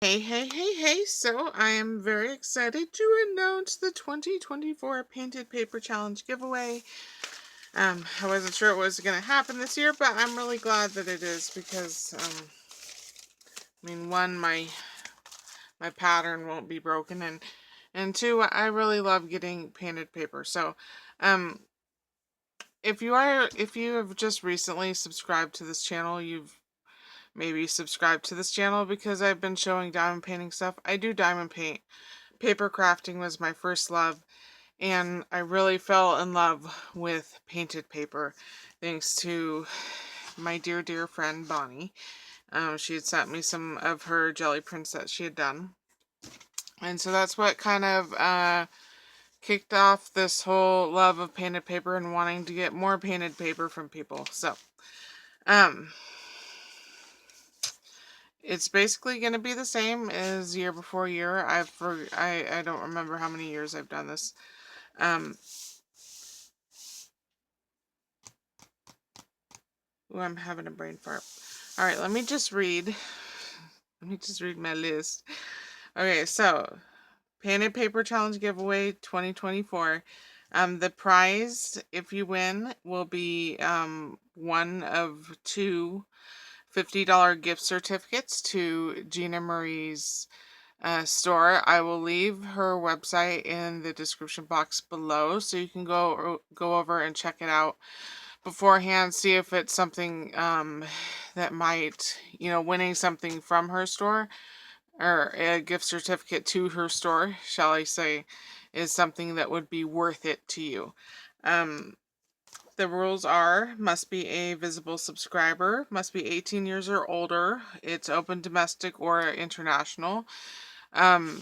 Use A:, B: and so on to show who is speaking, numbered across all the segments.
A: Hey, so I am very excited to announce the 2024 Painted Paper Challenge giveaway. I wasn't sure it was going to happen this year, but I'm really glad that it is because, one, my pattern won't be broken, and two, I really love getting painted paper. So, if you have just recently subscribed to this channel, you've maybe subscribed to this channel because I've been showing diamond painting stuff. I do diamond paint. Paper crafting was my first love, and I really fell in love with painted paper thanks to my dear friend Bonnie. She had sent me some of her jelly prints that she had done, and so that's what kind of kicked off this whole love of painted paper and wanting to get more painted paper from people. So it's basically going to be the same as year before year. I don't remember how many years I've done this. Ooh, I'm having a brain fart. Alright, let me just read my list. Okay, so Painted Paper Challenge Giveaway 2024. The prize, if you win, will be one of two $50 gift certificates to Gina Marie's store. I will leave her website in the description box below, so you can go over and check it out beforehand, see if it's something that might, winning something from her store or a gift certificate to her store, shall I say, is something that would be worth it to you. The rules are, must be a visible subscriber, must be 18 years or older, it's open domestic or international. I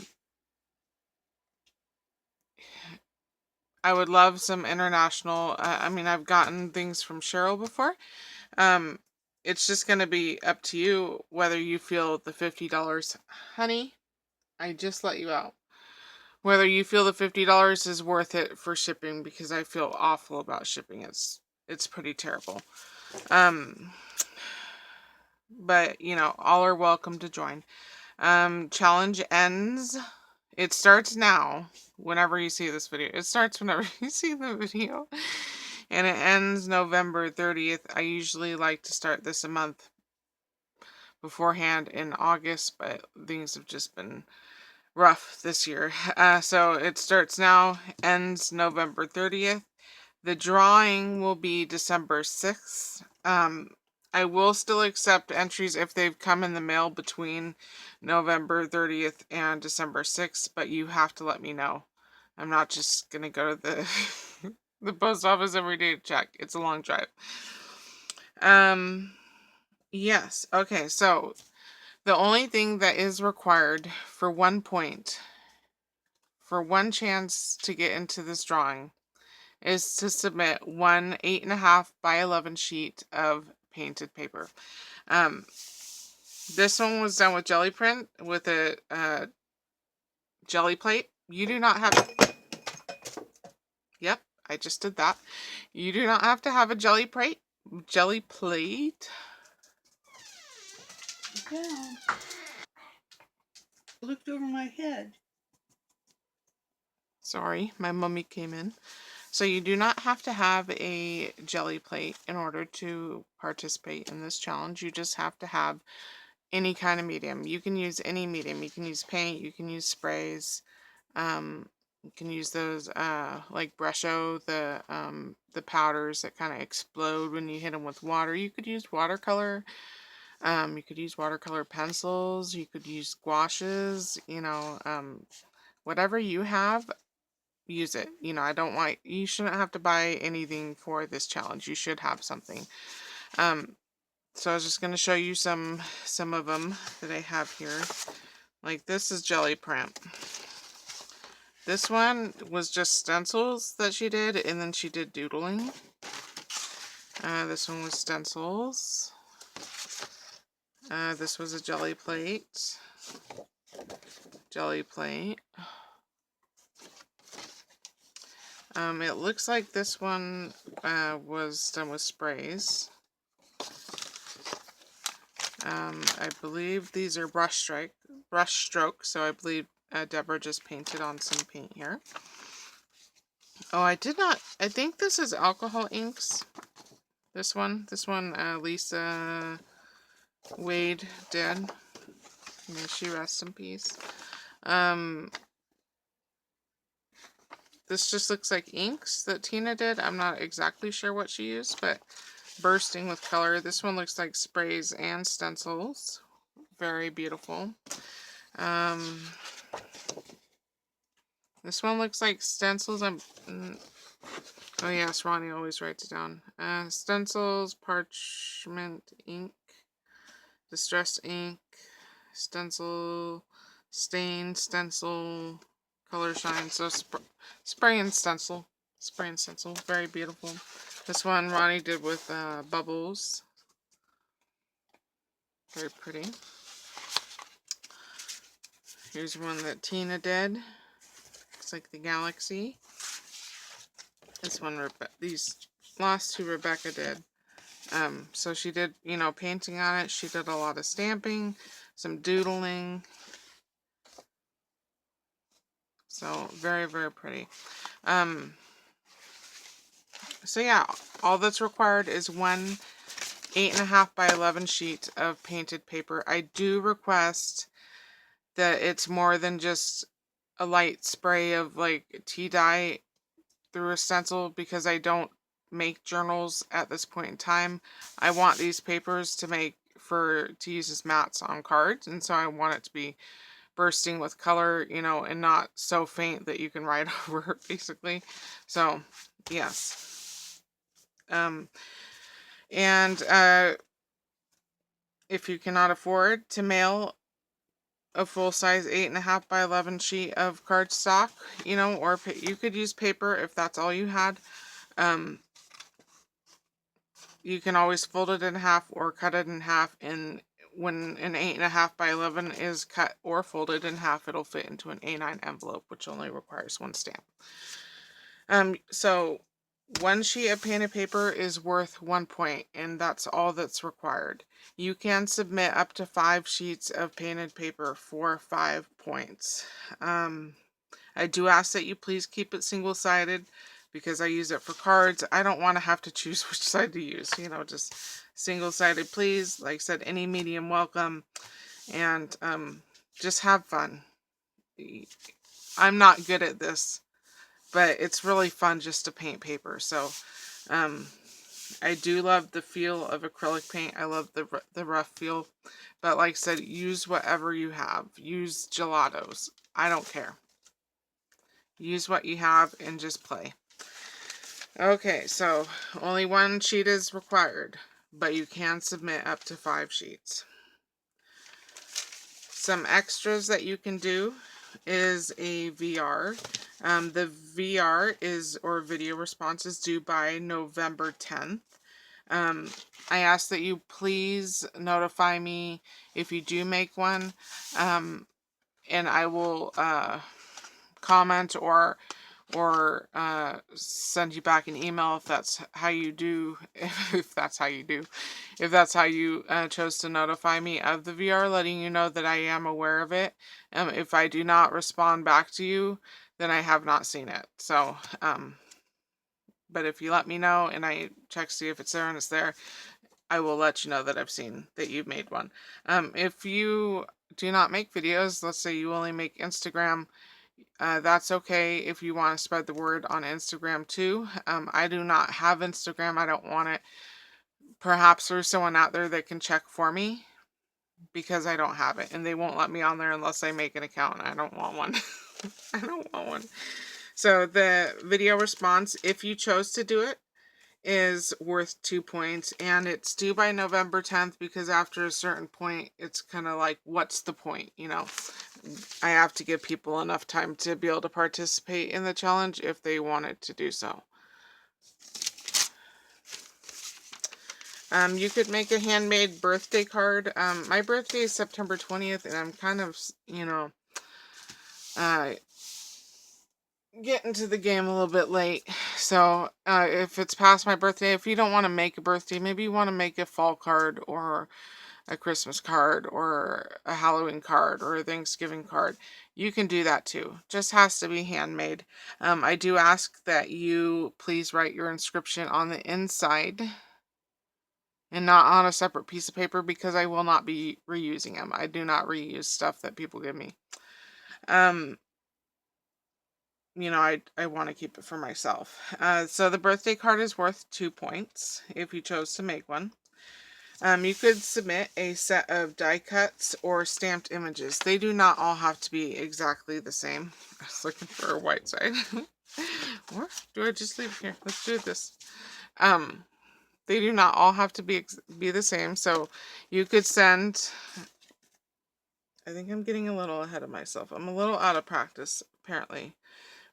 A: would love some international, I've gotten things from Cheryl before. It's just going to be up to you whether you feel the $50, honey, I just let you out, whether you feel the $50 is worth it for shipping, because I feel awful about shipping. It's pretty terrible. But, all are welcome to join. Challenge ends. It starts now, whenever you see this video. It starts whenever you see the video. And it ends November 30th. I usually like to start this a month beforehand in August, but things have just been rough this year. So it starts now, ends November 30th. The drawing will be December 6th. I will still accept entries if they've come in the mail between November 30th and December 6th, but you have to let me know. I'm not just going to go to the the post office every day to check. It's a long drive. Yes. Okay, so the only thing that is required for 1 point, for one chance to get into this drawing, is to submit one 8.5 by 11 sheet of painted paper. This one was done with jelly print with a jelly plate. You do not have. Yep, I just did that. You do not have to have a jelly plate. Jelly plate.
B: Down. Looked over my head.
A: Sorry, my mummy came in. So you do not have to have a jelly plate in order to participate in this challenge. You just have to have any kind of medium. You can use any medium. You can use paint, you can use sprays, you can use those like Brusho, the powders that kind of explode when you hit them with water. You could use watercolor. You could use watercolor pencils. You could use gouaches. Whatever you have, use it. You shouldn't have to buy anything for this challenge. You should have something. So I was just going to show you some of them that I have here. Like, this is jelly print. This one was just stencils that she did, and then she did doodling. This one was stencils. This was a jelly plate. Jelly plate. It looks like this one was done with sprays. I believe these are brush brush stroke. So I believe Deborah just painted on some paint here. Oh, I think this is alcohol inks. This one, Lisa Wade did. May she rest in peace. This just looks like inks that Tina did. I'm not exactly sure what she used, but bursting with color. This one looks like sprays and stencils. Very beautiful. This one looks like stencils. Oh yes, Ronnie always writes it down. Stencils, parchment ink, distress ink, stencil, stain, stencil, color shine. So spray and stencil. Spray and stencil. Very beautiful. This one Ronnie did with bubbles. Very pretty. Here's one that Tina did. Looks like the galaxy. This one, these last two Rebecca did. So she did, you know, painting on it. She did a lot of stamping, some doodling. So very, very pretty. So yeah, all that's required is one 8.5 by 11 sheet of painted paper. I do request that it's more than just a light spray of like tea dye through a stencil, because I don't make journals at this point in time. I want these papers to use as mats on cards, and so I want it to be bursting with color, you know, and not so faint that you can write over it, basically. So yes. If you cannot afford to mail a full-size 8.5 by 11 sheet of cardstock, you know, or you could use paper if that's all you had. You can always fold it in half or cut it in half, and when an 8.5 by 11 is cut or folded in half, it'll fit into an A9 envelope, which only requires one stamp. So one sheet of painted paper is worth 1 point, and that's all that's required. You can submit up to 5 sheets of painted paper for 5 points. I do ask that you please keep it single-sided, because I use it for cards. I don't want to have to choose which side to use, you know, just single-sided, please. Like I said, any medium welcome, and just have fun. I'm not good at this, but it's really fun just to paint paper. So I do love the feel of acrylic paint. I love the rough feel, but like I said, use whatever you have. Use gelatos. I don't care. Use what you have and just play. Okay, so only 1 sheet is required, but you can submit up to 5 sheets. Some extras that you can do is a VR. The VR or video response is due by November 10th. I ask that you please notify me if you do make one, and I will comment or send you back an email if that's how you do, if that's how you chose to notify me of the VR, letting you know that I am aware of it. If I do not respond back to you, then I have not seen it. So, but if you let me know and I check to see if it's there and it's there, I will let you know that I've seen that you've made one. If you do not make videos, let's say you only make Instagram, that's okay if you want to spread the word on Instagram too. I do not have Instagram. I don't want it. Perhaps there's someone out there that can check for me, because I don't have it, and they won't let me on there unless I make an account. I don't want one. I don't want one. So the video response, if you chose to do it, is worth 2 points, and it's due by November 10th, because after a certain point, it's kind of like, what's the point, you know? I have to give people enough time to be able to participate in the challenge if they wanted to do so. You could make a handmade birthday card. My birthday is September 20th, and I'm kind of, you know, getting to the game a little bit late. So if it's past my birthday, if you don't want to make a birthday, maybe you want to make a fall card or a Christmas card or a Halloween card or a Thanksgiving card, you can do that too. Just has to be handmade. I do ask that you please write your inscription on the inside and not on a separate piece of paper, because I will not be reusing them. I do not reuse stuff that people give me. You know, I want to keep it for myself. So the birthday card is worth 2 points if you chose to make one. You could submit a set of die cuts or stamped images. They do not all have to be exactly the same. I was looking for a white side. Or do I just leave it here? Let's do this. They do not all have to be the same. So you could send... I think I'm getting a little ahead of myself. I'm a little out of practice, apparently,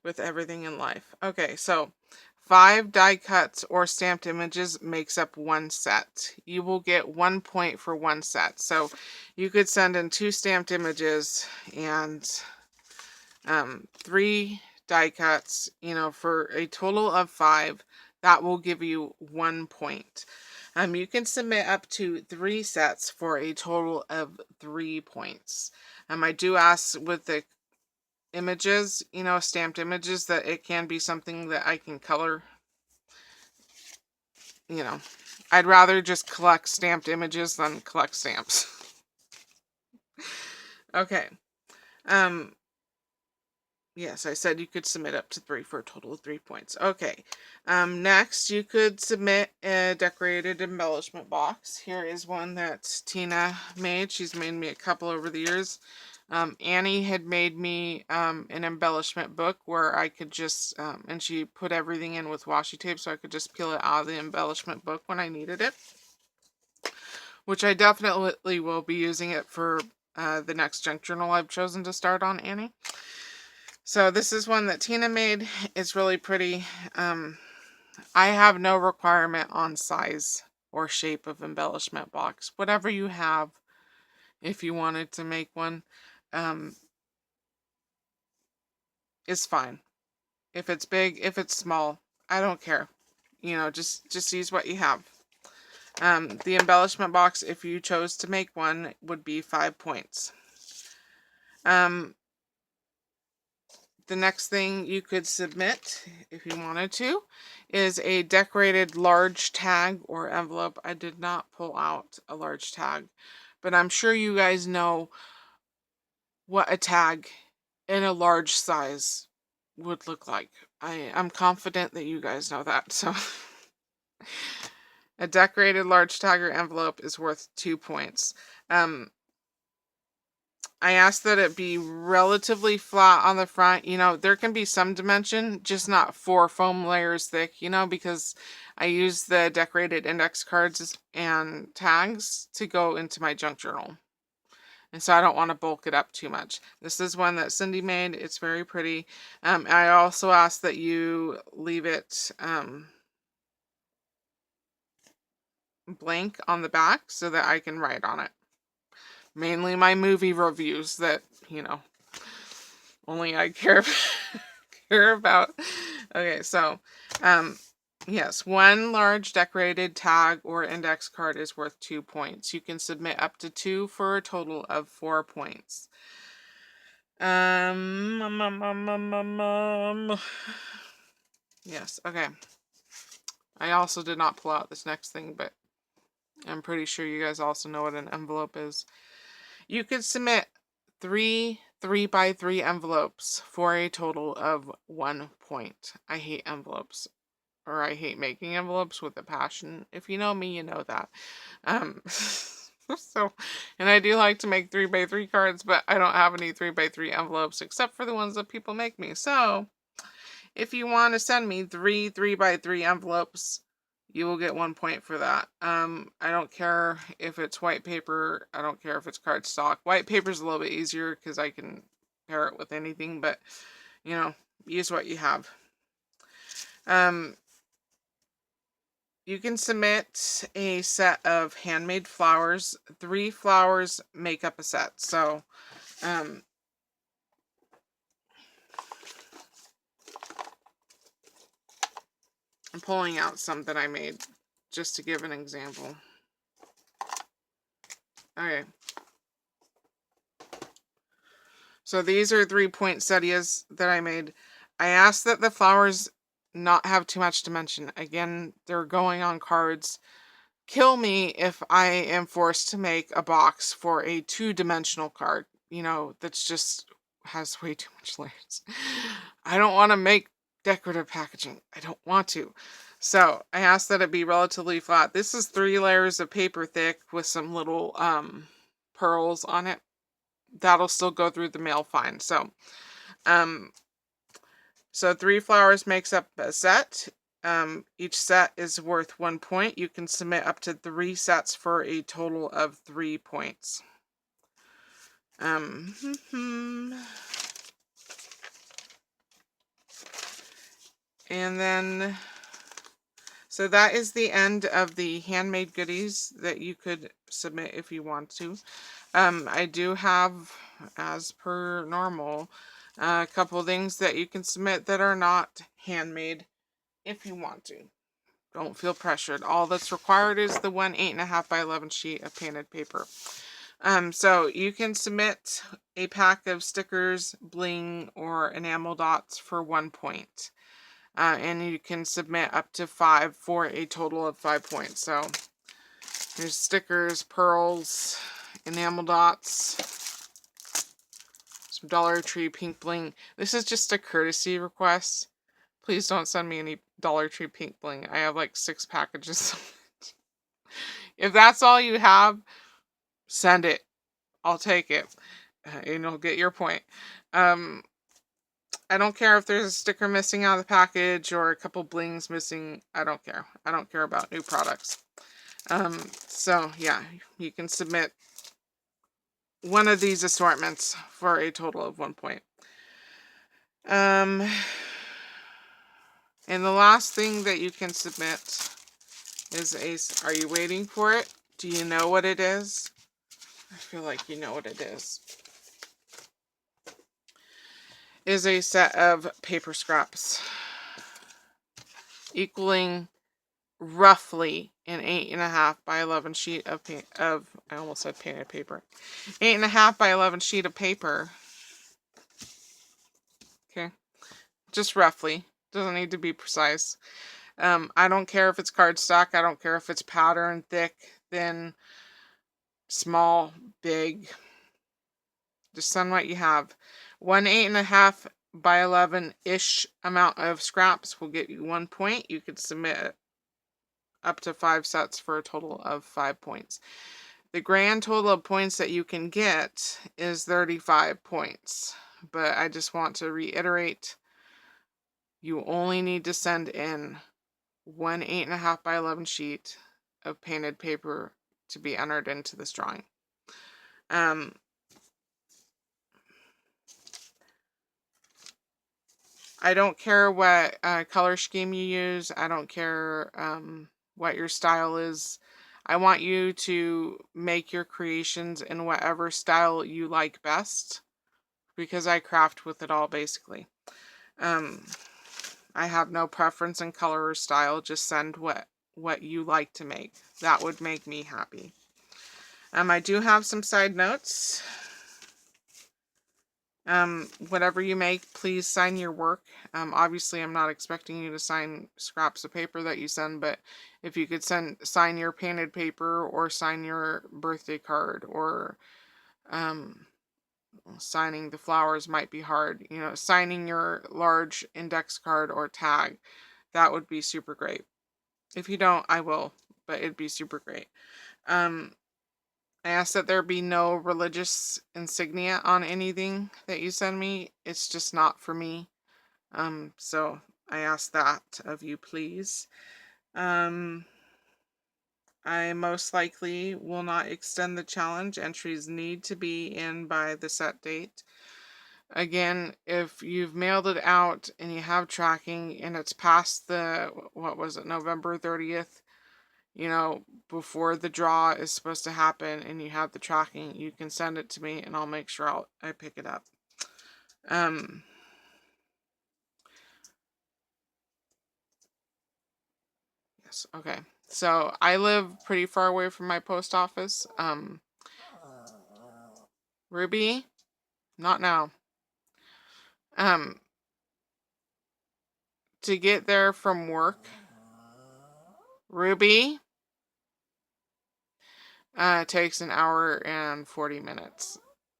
A: with everything in life. Okay, so 5 die cuts or stamped images makes up 1 set. You will get 1 point for 1 set. So you could send in 2 stamped images and 3 die cuts, you know, for a total of 5. That will give you 1 point. You can submit up to 3 sets for a total of 3 points. I do ask with the images, you know, stamped images, that it can be something that I can color. You know, I'd rather just collect stamped images than collect stamps. Okay. Yes, I said you could submit up to 3 for a total of 3 points. Okay. Next, you could submit a decorated embellishment box. Here is one that Tina made. She's made me a couple over the years. Annie had made me an embellishment book where I could just, and she put everything in with washi tape so I could just peel it out of the embellishment book when I needed it. Which I definitely will be using it for the next junk journal I've chosen to start on Annie. So this is one that Tina made. It's really pretty. I have no requirement on size or shape of embellishment box. Whatever you have, if you wanted to make one, is fine. If it's big, if it's small, I don't care. You know, just use what you have. The embellishment box, if you chose to make one, would be 5 points. The next thing you could submit, if you wanted to, is a decorated large tag or envelope. I did not pull out a large tag, but I'm sure you guys know what a tag in a large size would look like. I'm confident that you guys know that. So a decorated large tag or envelope is worth 2 points. I ask that it be relatively flat on the front. You know, there can be some dimension, just not 4 foam layers thick, you know, because I use the decorated index cards and tags to go into my junk journal. And so I don't want to bulk it up too much. This is one that Cindy made. It's very pretty. I also ask that you leave it blank on the back so that I can write on it. Mainly my movie reviews that, you know, only I care about. Okay, so, yes, 1 large decorated tag or index card is worth 2 points. You can submit up to 2 for a total of 4 points. Yes, okay. I also did not pull out this next thing, but I'm pretty sure you guys also know what an envelope is. You could submit 3 3x3 envelopes for a total of 1 point. I hate envelopes, or I hate making envelopes with a passion. If you know me, you know that. So, and I do like to make 3x3 cards, but I don't have any 3x3 envelopes except for the ones that people make me. So, if you want to send me 3 3x3 envelopes, you will get 1 point for that. I don't care if it's white paper. I don't care if it's cardstock. White paper is a little bit easier because I can pair it with anything, but, you know, use what you have. You can submit a set of handmade flowers. 3 flowers make up a set. So, I'm pulling out some that I made just to give an example. Okay. So these are 3-point settias that I made. I asked that the flowers not have too much dimension. Again, they're going on cards. Kill me if I am forced to make a box for a 2-dimensional card. You know, that's just has way too much layers. I don't want to make decorative packaging. I don't want to. So I asked that it be relatively flat. This is 3 layers of paper thick with some little pearls on it. That'll still go through the mail fine. Um, so 3 flowers makes up a set. Each set is worth 1 point. You can submit up to 3 sets for a total of 3 points. And then, so that is the end of the handmade goodies that you could submit if you want to. I do have, as per normal, a couple things that you can submit that are not handmade if you want to. Don't feel pressured. All that's required is the 1 8.5 by 11 sheet of painted paper. So you can submit a pack of stickers, bling, or enamel dots for 1 point. And you can submit up to 5 for a total of 5 points. So there's stickers, pearls, enamel dots, some Dollar Tree pink bling. This is just a courtesy request. Please don't send me any Dollar Tree pink bling. I have like 6 packages. If that's all you have, send it. I'll take it. And you'll get your point. I don't care if there's a sticker missing out of the package or a couple blings missing. I don't care. I don't care about new products. So yeah, you can submit one of these assortments for a total of 1 point. And the last thing that you can submit is are you waiting for it? Do you know what it is? I feel like you know what it is a set of paper scraps equaling roughly an 8.5 by 11 sheet of I almost said painted paper. 8.5 by 11 sheet of paper. Okay, just roughly. Doesn't need to be precise. I don't care if it's cardstock. I don't care if it's pattern, thick, thin, small, big. Just send what you have. 1 8.5 by 11-ish amount of scraps will get you 1 point. You could submit up to 5 sets for a total of 5 points. The grand total of points that you can get is 35 points. But I just want to reiterate, you only need to send in 1 8.5 by 11 sheet of painted paper to be entered into this drawing. I don't care what color scheme you use. I don't care what your style is. I want you to make your creations in whatever style you like best, because I craft with it all basically. I have no preference in color or style. Just send what you like to make. That would make me happy. I do have some side notes. Whatever you make, please sign your work. Obviously, I'm not expecting you to sign scraps of paper that you send, but if you could sign your painted paper or sign your birthday card, or signing the flowers might be hard. You know, signing your large index card or tag, that would be super great. If you don't, I will, but it'd be super great. I ask that there be no religious insignia on anything that you send me. It's just not for me. So I ask that of you, please. I most likely will not extend the challenge. Entries need to be in by the set date. Again, if you've mailed it out and you have tracking and it's past the, what was it, November 30th, you know, before the draw is supposed to happen and you have the tracking, you can send it to me and I'll make sure I pick it up. Yes, okay. So I live pretty far away from my post office. Ruby? Not now. To get there from work, Ruby, takes an hour and 40 minutes.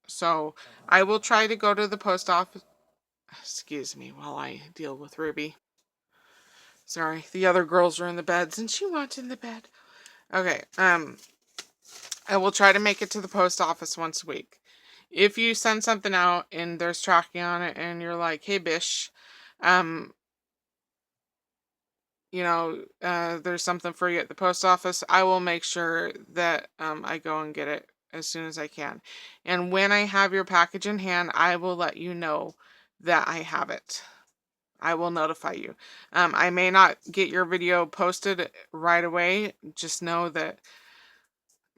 A: So I will try to go to the post office. Excuse me while I deal with Ruby. Sorry, the other girls are in the beds and she wants in the bed. Okay, I will try to make it to the post office once a week. If you send something out and there's tracking on it and you're like, hey, Bish, there's something for you at the post office, I will make sure that I go and get it as soon as I can. And when I have your package in hand, I will let you know that I have it. I will notify you. I may not get your video posted right away. Just know that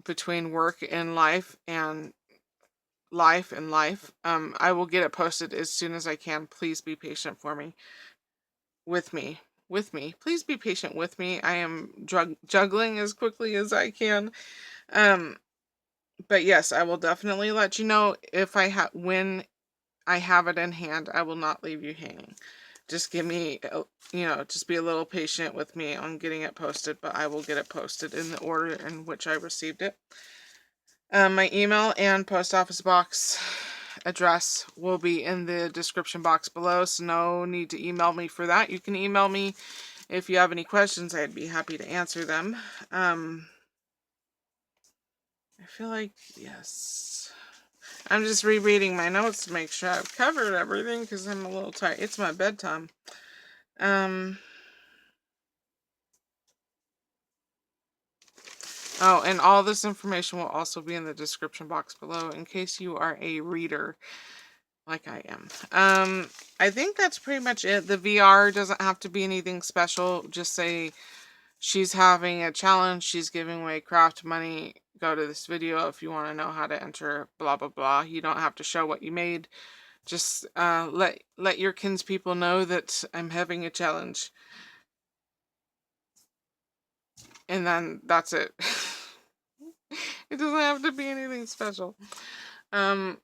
A: between work and life and life, I will get it posted as soon as I can. Please be patient for me. With me. Please be patient with me. I am juggling as quickly as I can. But yes, I will definitely let you know if when I have it in hand. I will not leave you hanging. Just give me, just be a little patient with me on getting it posted, but I will get it posted in the order in which I received it. My email and post office box address will be in the description box below, so no need to email me for that. You can email me if you have any questions. I'd be happy to answer them. I feel like, yes. I'm just rereading my notes to make sure I've covered everything because I'm a little tired. It's my bedtime. Oh, and all this information will also be in the description box below in case you are a reader like I am. I think that's pretty much it. The VR doesn't have to be anything special. Just say she's having a challenge. She's giving away craft money. Go to this video if you want to know how to enter, blah, blah, blah. You don't have to show what you made. Just let your kinspeople know that I'm having a challenge. And then that's it. It doesn't have to be anything special. Okay,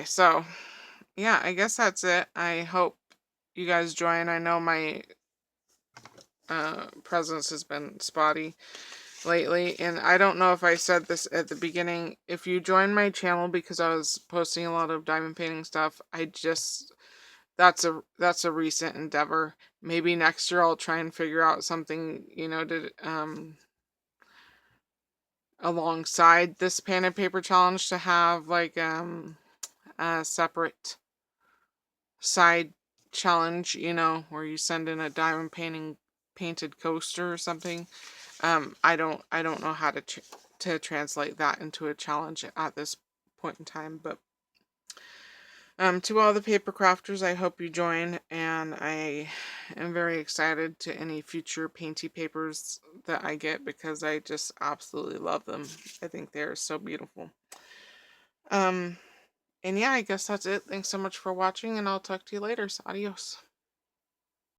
A: so yeah, I guess that's it. I hope you guys join. I know my presence has been spotty lately, and I don't know if I said this at the beginning. If you join my channel because I was posting a lot of diamond painting stuff, that's a recent endeavor. Maybe next year I'll try and figure out something, to alongside this pen and paper challenge to have like a separate side challenge, where you send in a diamond painted coaster or something. I don't know how to translate that into a challenge at this point in time, but to all the paper crafters, I hope you join, and I am very excited to any future painty papers that I get because I just absolutely love them. I think they're so beautiful. And yeah, I guess that's it. Thanks so much for watching, and I'll talk to you later. So adios.